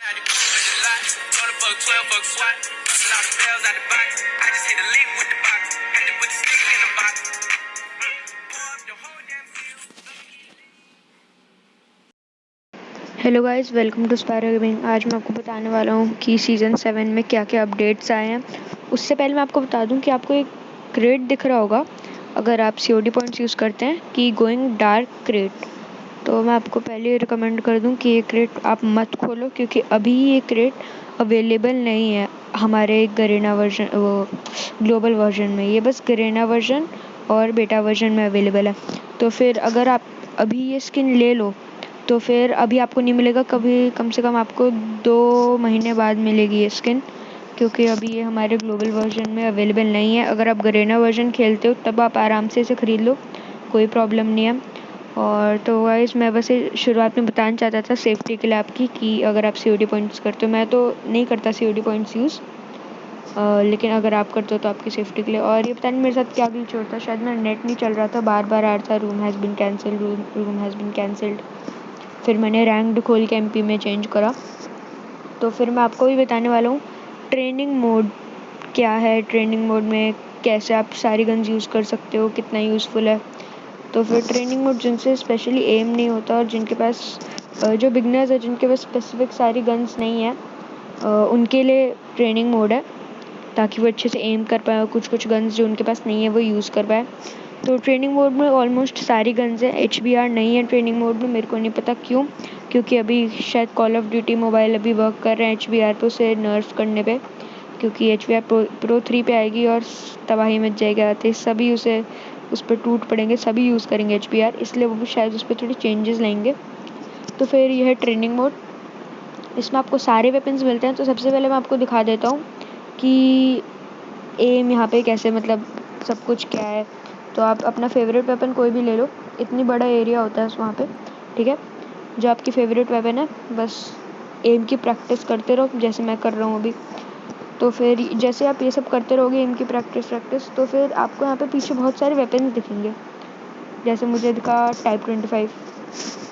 Hello guys, welcome to Spyro gaming. आज मैं आपको बताने वाला हूँ कि सीज़न 7 में क्या क्या अपडेट्स आए हैं। उससे पहले मैं आपको बता दूँ कि आपको एक क्रेट दिख रहा होगा अगर आप COD पॉइंट्स यूज़ करते हैं कि गोइंग डार्क क्रेट। तो मैं आपको पहले रिकमेंड कर दूँ कि ये क्रेट आप मत खोलो, क्योंकि अभी ये क्रेट अवेलेबल नहीं है हमारे गरीना वर्जन, वो ग्लोबल वर्जन में। ये बस गरीना वर्जन और बेटा वर्जन में अवेलेबल है। तो फिर अगर आप अभी ये स्किन ले लो तो फिर अभी आपको नहीं मिलेगा, कभी कम से कम आपको 2 महीने बाद मिलेगी ये स्किन, क्योंकि अभी ये हमारे ग्लोबल वर्जन में अवेलेबल नहीं है। अगर आप गरीना वर्जन खेलते हो तब आप आराम से इसे ख़रीद लो, कोई प्रॉब्लम नहीं है। और तो गाइस, मैं बस शुरुआत में बताना चाहता था सेफ्टी के लिए आपकी कि अगर आप COD पॉइंट्स करते हो, मैं तो नहीं करता COD पॉइंट्स यूज़, लेकिन अगर आप करते हो तो आपकी सेफ्टी के लिए। और ये पता नहीं मेरे साथ क्या ग्लिच हो रहा था, शायद मेरा नेट नहीं चल रहा था, बार बार आ रहा था room has been cancelled, room has been cancelled. फिर मैंने रैंक्ड खोल के MP में चेंज करा। तो फिर मैं आपको भी बताने वाला हूँ ट्रेनिंग मोड क्या है, ट्रेनिंग मोड में कैसे आप सारी गन्स यूज़ कर सकते हो, कितना यूज़फुल है। तो फिर ट्रेनिंग मोड जिनसे स्पेशली एम नहीं होता और जिनके पास जो बिगनर्स है, जिनके पास स्पेसिफिक सारी गन्स नहीं है, उनके लिए ट्रेनिंग मोड है, ताकि वो अच्छे से एम कर पाए और कुछ कुछ गन्स जो उनके पास नहीं है वो यूज़ कर पाए। तो ट्रेनिंग मोड में ऑलमोस्ट सारी गन्स हैं। HBR नहीं है ट्रेनिंग मोड में, मेरे को नहीं पता क्यों, क्योंकि अभी शायद कॉल ऑफ ड्यूटी मोबाइल अभी वर्क कर रहे हैं HBR पे उसे नर्फ करने पे, क्योंकि HBR प्रो 3 पे आएगी और तबाही मच जाएगी आते सभी उस पर टूट पड़ेंगे, सभी यूज़ करेंगे HBR, इसलिए वो भी शायद उस पर थोड़ी चेंजेस लाएंगे। तो फिर यह है ट्रेनिंग मोड, इसमें आपको सारे वेपन्स मिलते हैं। तो सबसे पहले मैं आपको दिखा देता हूँ कि एम यहाँ पे कैसे, मतलब सब कुछ क्या है। तो आप अपना फेवरेट वेपन कोई भी ले लो, इतनी बड़ा एरिया होता है वहाँ पे, ठीक है। जो आपकी फेवरेट वेपन है, बस एम की प्रैक्टिस करते रहो जैसे मैं कर रहा हूँ अभी। तो फिर जैसे आप ये सब करते रहोगे एम की प्रैक्टिस, तो फिर आपको यहाँ पे पीछे बहुत सारे वेपन्स दिखेंगे। जैसे मुझे दिखा टाइप 25।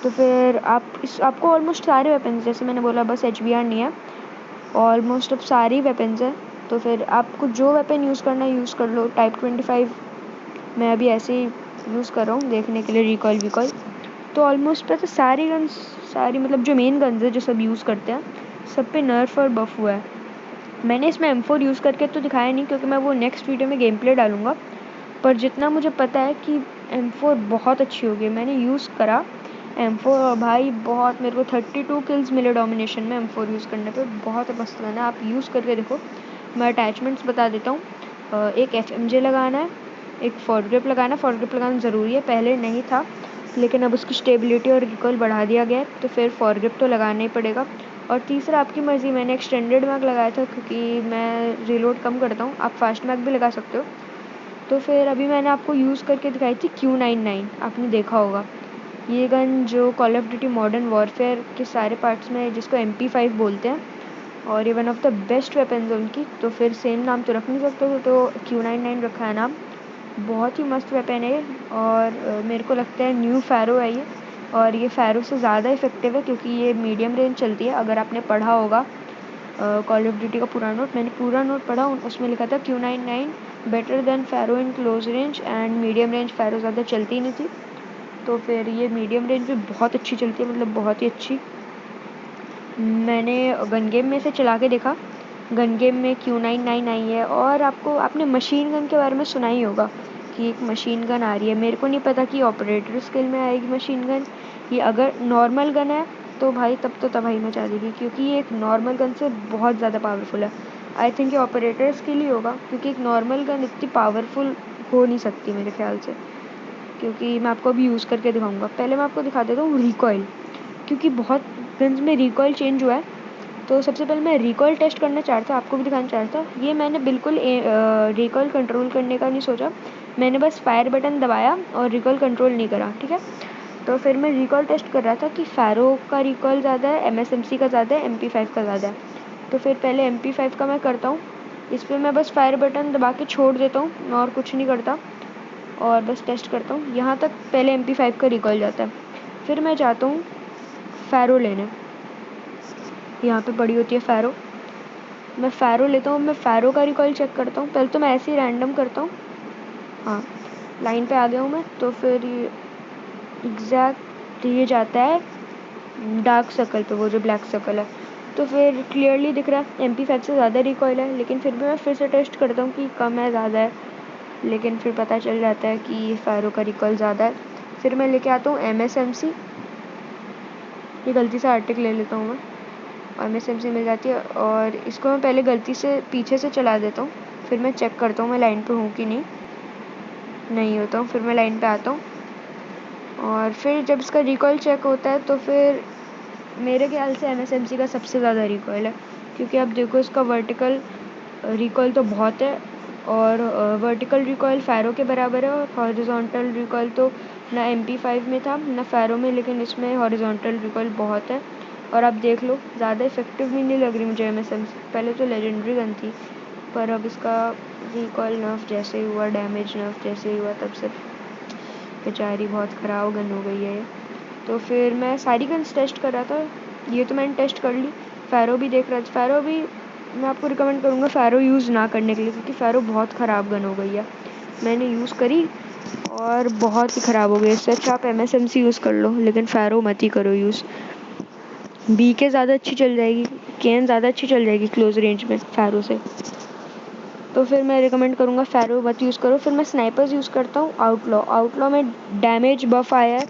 तो फिर आपको ऑलमोस्ट सारे वेपन्स, जैसे मैंने बोला, बस HBR नहीं है, ऑलमोस्ट अब सारी वेपन्स हैं। तो फिर आपको जो वेपन यूज़ करना है यूज़ कर लो। टाइप 25 मैं अभी ऐसे ही यूज़ कर रहा हूँ देखने के लिए, रिकॉल। तो ऑलमोस्ट पता सारी गन्स, सारी मतलब जो मेन गन्स है जो सब यूज़ करते हैं, सब पे नर्फ और बफ हुआ है। मैंने इसमें M4 यूज़ करके तो दिखाया नहीं, क्योंकि मैं वो नेक्स्ट वीडियो में गेम प्ले डालूँगा, पर जितना मुझे पता है कि M4 बहुत अच्छी होगी। मैंने यूज़ करा M4 और भाई बहुत, मेरे को 32 किल्स मिले डोमिनेशन में M4 यूज़ करने पे, बहुत मस्त गन है, आप यूज़ करके देखो। मैं अटैचमेंट्स बता देता हूँ। एक FMJ लगाना है, एक फॉरग्रिप लगाना ज़रूरी है, पहले नहीं था लेकिन अब उसकी स्टेबिलिटी और रिकॉल बढ़ा दिया गया है, तो फिर फॉरग्रिप तो लगाना ही पड़ेगा। और तीसरा आपकी मर्ज़ी, मैंने एक्सटेंडेड मैग लगाया था क्योंकि मैं रिलोड कम करता हूँ, आप फास्ट मैग भी लगा सकते हो। तो फिर अभी मैंने आपको यूज़ करके दिखाई थी Q99, आपने देखा होगा ये गन, जो call of duty modern warfare के सारे पार्ट्स में, जिसको MP5 बोलते हैं, और ये one of the best weapons है उनकी। तो फिर सेम नाम तो रख नहीं सकते, तो Q99 रखा है नाम। बहुत ही मस्त वेपन है और मेरे को लगता है न्यू फैरो है ये, और ये फैरो से ज़्यादा इफेक्टिव है क्योंकि ये मीडियम रेंज चलती है। अगर आपने पढ़ा होगा कॉल ऑफ ड्यूटी का पूरा नोट, मैंने पूरा नोट पढ़ा, उसमें लिखा था Q99 better than pharaoh in close range and medium range. Pharaoh ज़्यादा चलती ही नहीं थी, तो फिर ये मीडियम रेंज में बहुत अच्छी चलती है, मतलब बहुत ही अच्छी। मैंने गन गेम में से चला के देखा, गन गेम में Q99 आई है। और आपने मशीन गन के बारे में सुना ही होगा कि एक मशीन गन आ रही है, मेरे को नहीं पता कि ऑपरेटर स्किल में आएगी मशीन गन, ये अगर नॉर्मल गन है तो भाई तब तो तबाही मचा देगी, क्योंकि ये एक नॉर्मल गन से बहुत ज़्यादा पावरफुल है। आई थिंक ये ऑपरेटर स्किल ही होगा, क्योंकि एक नॉर्मल गन इतनी पावरफुल हो नहीं सकती मेरे ख्याल से, क्योंकि मैं आपको अभी यूज़ करके दिखाऊंगा। पहले मैं आपको दिखा देता हूँ रिकॉइल, क्योंकि बहुत गन्स में रिकॉइल चेंज हुआ है। तो सबसे पहले मैं रिकॉइल टेस्ट करना चाहता, आपको भी दिखाना चाहता। ये मैंने बिल्कुल रिकॉइल कंट्रोल करने का नहीं सोचा, मैंने बस फायर बटन दबाया और रिकॉइल कंट्रोल नहीं करा, ठीक है। तो फिर मैं रिकॉइल टेस्ट कर रहा था कि फैरो का रिकॉइल ज़्यादा है, MSMC का ज़्यादा है, MP5 का ज़्यादा है। तो फिर पहले MP5 का मैं करता हूँ, इस पर मैं बस फायर बटन दबा के छोड़ देता हूँ, मैं और कुछ नहीं करता और बस टेस्ट करता हूँ। यहाँ तक पहले MP5 का रिकॉइल जाता है, फिर मैं जाता हूँ फैरो लेने। यहाँ पे पड़ी होती है फैरो। मैं फैरो लेता हूँ, मैं फैरो का रिकॉइल चेक करता हूँ। पहले तो मैं ऐसे ही रैंडम करता हूँ। हाँ, लाइन पे आ गया हूँ मैं। तो फिर ये एग्जैक्ट ये जाता है डार्क सर्कल पे, वो जो ब्लैक सर्कल है। तो फिर क्लियरली दिख रहा है MP5 से ज़्यादा रिकॉइल है, लेकिन फिर भी मैं फिर से टेस्ट करता हूँ कि कम है ज़्यादा है, लेकिन फिर पता चल जाता है कि फैरो का रिकॉइल ज़्यादा है। फिर मैं लेके आता हूँ MSMC। ये गलती से आर्टिक ले लेता हूँ मैं, MSMC मिल जाती है, और इसको मैं पहले गलती से पीछे से चला देता हूँ। फिर मैं चेक करता हूँ मैं लाइन पे हूँ कि नहीं होता हूँ। फिर मैं लाइन पे आता हूँ, और फिर जब इसका रिकॉइल चेक होता है तो फिर मेरे ख्याल से MSMC का सबसे ज़्यादा रिकॉइल है, क्योंकि अब देखो इसका वर्टिकल रिकॉइल तो बहुत है, और वर्टिकल रिकॉइल फैरो के बराबर है, और हॉरिजॉन्टल रिकॉइल तो ना MP5 में था ना फैरो में, लेकिन इसमें हॉरिजॉन्टल रिकॉइल बहुत है। और आप देख लो, ज़्यादा इफेक्टिव भी नहीं लग रही मुझे MSMC। पहले तो लेजेंडरी गन थी, पर अब इसका रिकॉइल नर्फ जैसे ही हुआ, डैमेज नर्फ जैसे ही हुआ, तब से बेचारी बहुत ख़राब गन हो गई है। तो फिर मैं सारी गन्स टेस्ट कर रहा था, ये तो मैंने टेस्ट कर ली। फैरो भी देख रहा था, फैरो भी मैं आपको रिकमेंड करूँगा फैरो यूज़ ना करने के लिए, क्योंकि फैरो बहुत ख़राब गन हो गई है। मैंने यूज़ करी और बहुत ही ख़राब हो गई। इससे अच्छा आप MSMC यूज़ कर लो, लेकिन फैरो मत ही करो यूज़। BK ज़्यादा अच्छी चल जाएगी, केन ज़्यादा अच्छी चल जाएगी क्लोज रेंज में फैरो से। तो फिर मैं रिकमेंड करूँगा फैरो मत यूज़ करो। फिर मैं स्नाइपर्स यूज़ करता हूँ। आउटलॉ में डैमेज बफ आया है,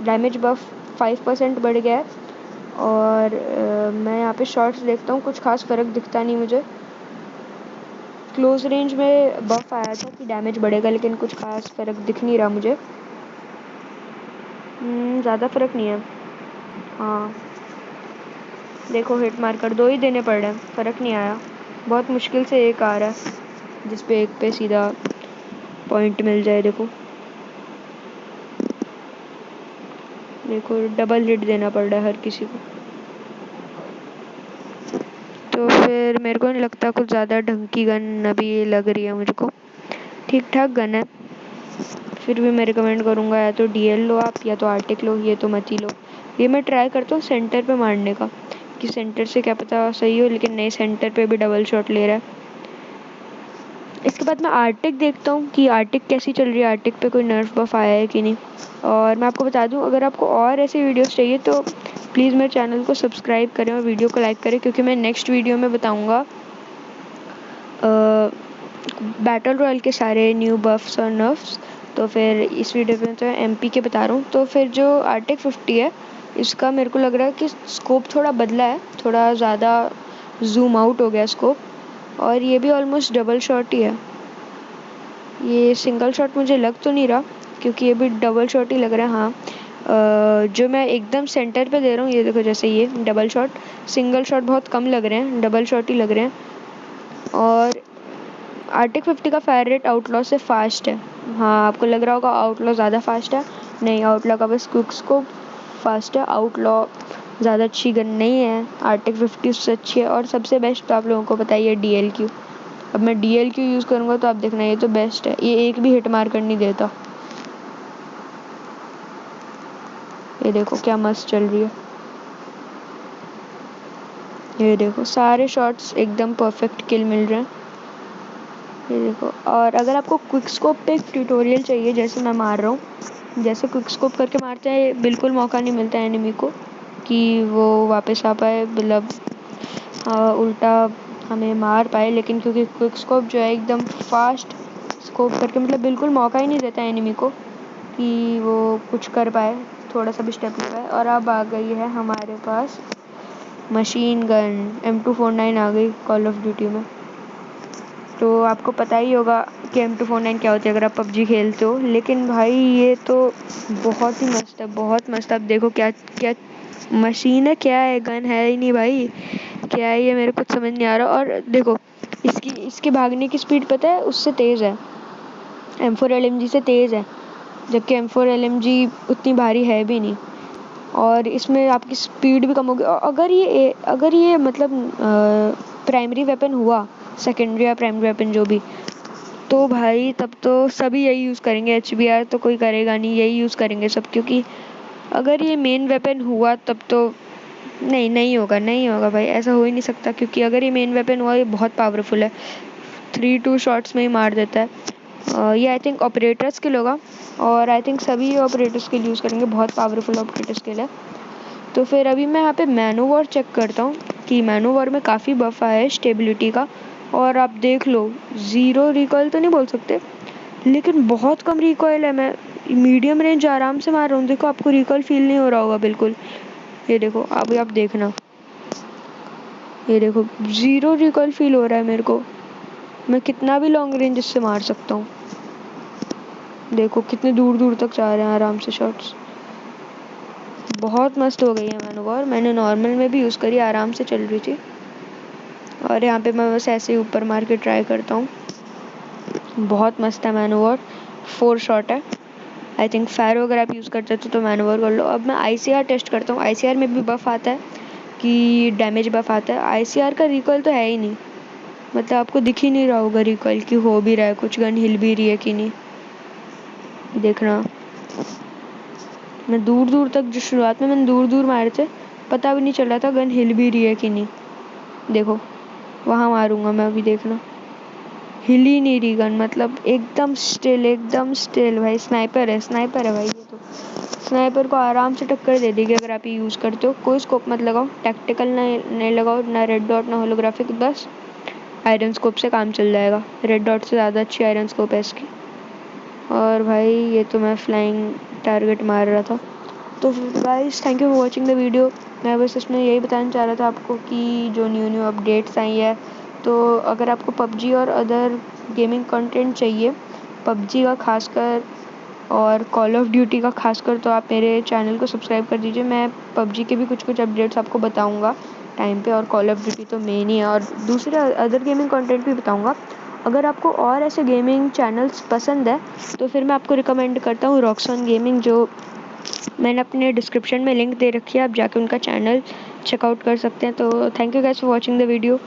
डैमेज बफ 5% बढ़ गया है, और मैं यहाँ पे शॉट्स देखता हूँ, कुछ खास फ़र्क दिखता नहीं मुझे। क्लोज रेंज में बफ आया था कि डैमेज बढ़ेगा, लेकिन कुछ खास फ़र्क दिख नहीं रहा मुझे। ज़्यादा फ़र्क नहीं है। हाँ देखो, हिट मार्कर 2 ही देने पड़ रहे हैं, फ़र्क नहीं आया। बहुत मुश्किल से एक आ रहा है जिस पे एक पे सीधा पॉइंट मिल जाए। देखो डबल हिट देना पड़ रहा है हर किसी को। तो फिर मेरे को नहीं लगता कुछ ज़्यादा ढंग की गन अभी लग रही है मुझको। ठीक ठाक गन है, फिर भी मैं रिकमेंड करूँगा या तो DL लो आप, या तो आर्टिक लो, ये तो मत ही लो। ये मैं ट्राई करता हूँ सेंटर पे मारने का, कि सेंटर से क्या पता सही हो, लेकिन नहीं, सेंटर पे भी डबल शॉट ले रहा है। इसके बाद मैं आर्टिक देखता हूँ कि आर्टिक कैसी चल रही है, आर्टिक पे कोई नर्फ बफ आया है कि नहीं। और मैं आपको बता दूँ, अगर आपको और ऐसे वीडियोस चाहिए तो प्लीज़ मेरे चैनल को सब्सक्राइब करें और वीडियो को लाइक करें, क्योंकि मैं नेक्स्ट वीडियो में बताऊँगा बैटल रॉयल के सारे न्यू बफ्स और नर्फ्स। तो फिर इस वीडियो में तो MP के बता रहा हूँ। तो फिर जो आर्टिक 50 है, इसका मेरे को लग रहा है कि स्कोप थोड़ा बदला है, थोड़ा ज़्यादा जूम आउट हो गया स्कोप, और ये भी ऑलमोस्ट डबल शॉट ही है। ये सिंगल शॉट मुझे लग तो नहीं रहा, क्योंकि ये भी डबल शॉट ही लग रहा है। हाँ, जो मैं एकदम सेंटर पे दे रहा हूँ, ये देखो, जैसे ये डबल शॉट, सिंगल शॉट बहुत कम लग रहे हैं, डबल शॉट ही लग रहे हैं। और आर्टिक 50 का फायर रेट आउटलॉ से फास्ट है। हाँ, आपको लग रहा होगा आउटलॉ ज़्यादा फास्ट है, नहीं, आउटलॉ का बस क्विक स्कोप फास्ट है। आउटलॉ ज़्यादा अच्छी गन नहीं है, आर्टिक 50 उससे अच्छी है। और सबसे बेस्ट तो आप लोगों को पता ही है DLQ। अब मैं DLQ यूज़ करूँगा तो आप देखना, ये तो बेस्ट है, ये एक भी हिट मार कर नहीं देता। ये देखो क्या मस्त चल रही है, ये देखो सारे शॉट्स एकदम परफेक्ट किल मिल रहे हैं, ये देखो। और अगर आपको क्विक स्कोप पे एक ट्यूटोरियल चाहिए, जैसे मैं मार रहा हूँ, जैसे क्विक स्कोप करके मारते हैं, बिल्कुल मौका नहीं मिलता है एनिमी को कि वो वापस आ पाए, मतलब उल्टा हमें मार पाए। लेकिन क्योंकि क्विक स्कोप जो है एकदम फास्ट स्कोप करके, मतलब बिल्कुल मौका ही नहीं देता एनिमी को कि वो कुछ कर पाए, थोड़ा सा भी स्टेप ले पाए। और अब आ गई है हमारे पास मशीन गन M249 आ गई कॉल ऑफ ड्यूटी में। तो आपको पता ही होगा कि M249 क्या होती है अगर आप PUBG खेलते हो। लेकिन भाई ये तो बहुत ही मस्त है, बहुत मस्त। आप देखो क्या क्या मशीन है, क्या है, गन है ही नहीं भाई, क्या है ये, मेरे कुछ समझ नहीं आ रहा। और देखो इसके भागने की स्पीड पता है उससे तेज़ है, M4 LMG से तेज़ है, जबकि M4 LMG उतनी भारी है भी नहीं, और इसमें आपकी स्पीड भी कम होगी। अगर ये मतलब प्राइमरी वेपन हुआ, सेकेंडरी या प्राइमरी वेपन जो भी, तो भाई तब तो सभी यही यूज़ करेंगे, HBR तो कोई करेगा नहीं, यही यूज़ करेंगे सब, क्योंकि अगर ये मेन वेपन हुआ तब तो नहीं, नहीं होगा, नहीं होगा भाई, ऐसा हो ही नहीं सकता, क्योंकि अगर ये मेन वेपन हुआ, ये बहुत पावरफुल है, 3-2 शॉट्स में ही मार देता है। ये आई थिंक ऑपरेटर स्किल होगा, और आई थिंक सभी ऑपरेटर स्किल यूज़ करेंगे, बहुत पावरफुल ऑपरेटर स्किल है। तो फिर अभी मैं यहाँ पे मैनोवर चेक करता हूँ कि मैनोवर में काफ़ी बफ आया है स्टेबिलिटी का, और आप देख लो, ज़ीरो रिकॉइल तो नहीं बोल सकते, लेकिन बहुत कम रिकॉइल है। मैं मीडियम रेंज आराम से मार रहा हूँ, देखो आपको रिकॉइल फील नहीं हो रहा होगा बिल्कुल। ये देखो, अभी आप देखना, ये देखो, ज़ीरो रिकॉइल फील हो रहा है मेरे को। मैं कितना भी लॉन्ग रेंज इससे मार सकता हूँ। देखो कितने दूर दूर तक जा रहे हैं आराम से शॉट्स। बहुत मस्त हो गई है मैनोवर, मैंने नॉर्मल में भी यूज़ करी, आराम से चल रही थी। और यहाँ पे मैं बस ऐसे ही ऊपर मार के ट्राई करता हूँ। बहुत मस्त है मैनोवर, 4 शॉट है। आई थिंक फैरो अगर आप यूज़ करते हो तो मैनोवर कर लो। अब मैं ICR टेस्ट करता हूँ। ICR में भी बफ आता है कि डैमेज बफ आता है। ICR का रिकॉइल तो है ही नहीं, मतलब आपको दिख ही नहीं रहा होगा रिकॉइल कि हो भी रहा है कुछ, गन हिल भी रही है कि नहीं। देखना, मैं दूर दूर तक, जो शुरुआत में मैंने दूर दूर मारे थे, पता भी नहीं चल रहा था गन हिल भी रही है कि नहीं। देखो वहाँ मारूंगा मैं अभी, देखना, हिल ही नहीं रही गन, मतलब एकदम स्टिल, एकदम स्टिल। भाई स्नाइपर है, स्नाइपर है भाई, ये तो स्नाइपर को आराम से टक्कर दे देगी अगर आप ये यूज़ करते हो। कोई स्कोप मत लगाओ, टैक्टिकल नहीं लगाओ, ना रेड डॉट ना होलोग्राफिक, बस आयरन स्कोप से काम चल जाएगा। रेड डॉट से ज़्यादा अच्छी आयरन स्कोप है इसकी। और भाई ये तो मैं फ्लाइंग टारगेट मार रहा था। तो guys, thank you for watching the video. मैं बस इसमें यही बताना चाह रहा था आपको कि जो न्यू न्यू अपडेट्स आई है, तो अगर आपको पबजी और अदर गेमिंग कंटेंट चाहिए, पबजी का खासकर और कॉल ऑफ ड्यूटी का खासकर, तो आप मेरे चैनल को सब्सक्राइब कर दीजिए। मैं पबजी के भी कुछ कुछ अपडेट्स आपको बताऊंगा टाइम पे, और कॉल ऑफ ड्यूटी तो मेन ही है, और दूसरे अदर गेमिंग कंटेंट भी बताऊंगा। अगर आपको और ऐसे गेमिंग चैनल्स पसंद है, तो फिर मैं आपको रिकमेंड करता हूँ रॉक्सॉन गेमिंग, जो मैंने अपने डिस्क्रिप्शन में लिंक दे रखी है, आप जाके उनका चैनल चेकआउट कर सकते हैं। तो thank you guys for watching the video.